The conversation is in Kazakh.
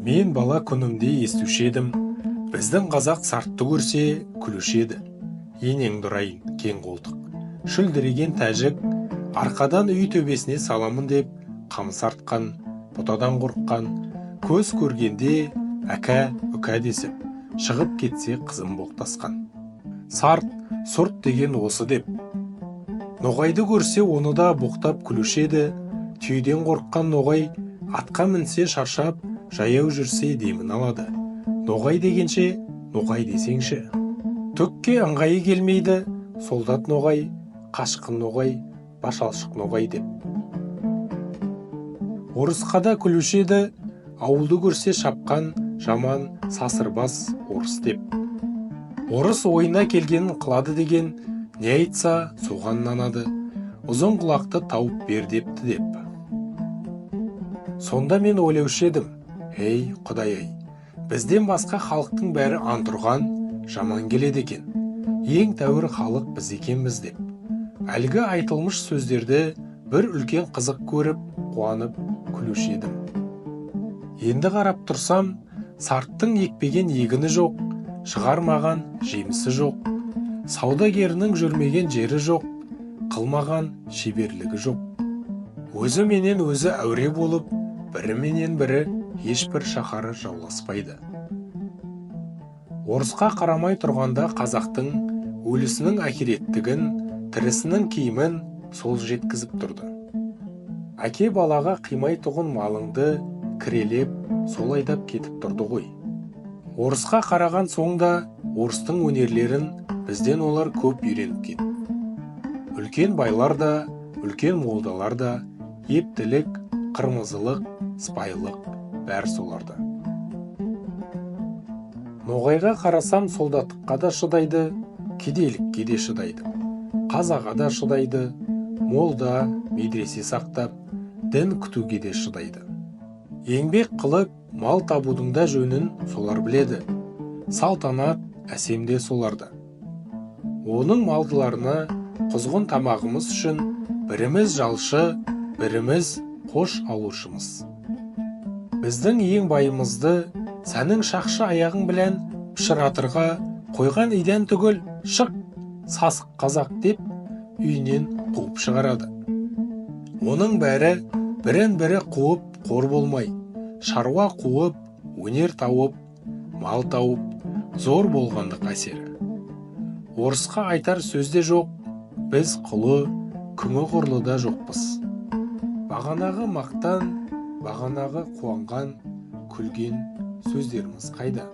Мен бала күнімде естуші едім, біздің қазақ сартты көрсе күлуші еді. Енең дұрайын кең қолтық, шүлдіреген тәжік, арқадан үй төбесіне саламын деп қамыс артқан, бұтадан қорыққан, көз көргенде әка үка десіп, шығып кетсе қызым боқтасқан. Сарт, сұрт деген осы деп. Ноғайды көрсе оны да боқтап күлуші еді. Түйеден қорыққан ноғай атқа мінсе шаршап, жаяу жүрсе демін алады. Ноғай дегенше, ноғай десеңші. Түкке ыңғайы келмейді, солдат ноғай, қашқын ноғай, башалшық ноғай деп. Орысқа да күлуші еді, ауылды көрсе шапқан, жаман, сасырбас орыс деп. Орыс ойына келгенін қылады деген, не айтса соған нанады, ұзын құлақты тауып бер депті деп. Сонда мен ойлаушы едім, ей Құдай-ай, бізден басқа халықтың бәрі антұрған, жаман келеді екен. Ең тәуір халық біз екенбіз деп. Әлгі айтылмыш сөздерді бір үлкен қызық көріп, қуанып күлуші едім. Енді қарап тұрсам, сарттың екпеген егіні жоқ, шығармаған жемісі жоқ, саудагерінің жүрмеген жері жоқ, қылмаған шеберлігі жоқ. Өзі менен өзі әуре болып, бірі менен бірі ешбір шаһары жауласпайды. Орысқа қарамай тұрғанда қазақтың өлісінің әхиреттігін, тірісінің киімін сол жеткізіп тұрды. Әке балаға қимай тұғын малыңды кірелеп, сол айдап кетіп тұрды ғой. Орысқа қараған соңда орыстың өнерлерін бізден олар көп үйреніп кетті. Үлкен байлар да, үлкен молдалар да, ептілік, қырмызылық, сыпайылық бәрі соларда. Ноғайға қарасам солдаттыққа да шыдайды, кедейлікке де шыдайды. Қазаға да шыдайды, молда, медресе сақтап, дін күтуге де шыдайды. Еңбек қылып, мал табудың да жөнін солар біледі. Салтанат, әсемде соларда. Оның малдыларына құзғын тамағымыз үшін біріміз жалшы, біріміз қош алушымыз. Біздің ең байымызды сәнің шақшы аяғың білән пішіратырға қойған иден түгіл шық, сасық қазақ деп үйінен қуып шығарады. Оның бәрі бірін бірі қуып қор болмай, шаруа қуып, өнер тауып, мал тауып, зор болғандық әсері. Орысқа айтар сөзде жоқ, біз құлы, күңі құрлы да жоқпыз. Бағанағы мақтан, бағанағы қуанған, күлген сөздеріміз қайда?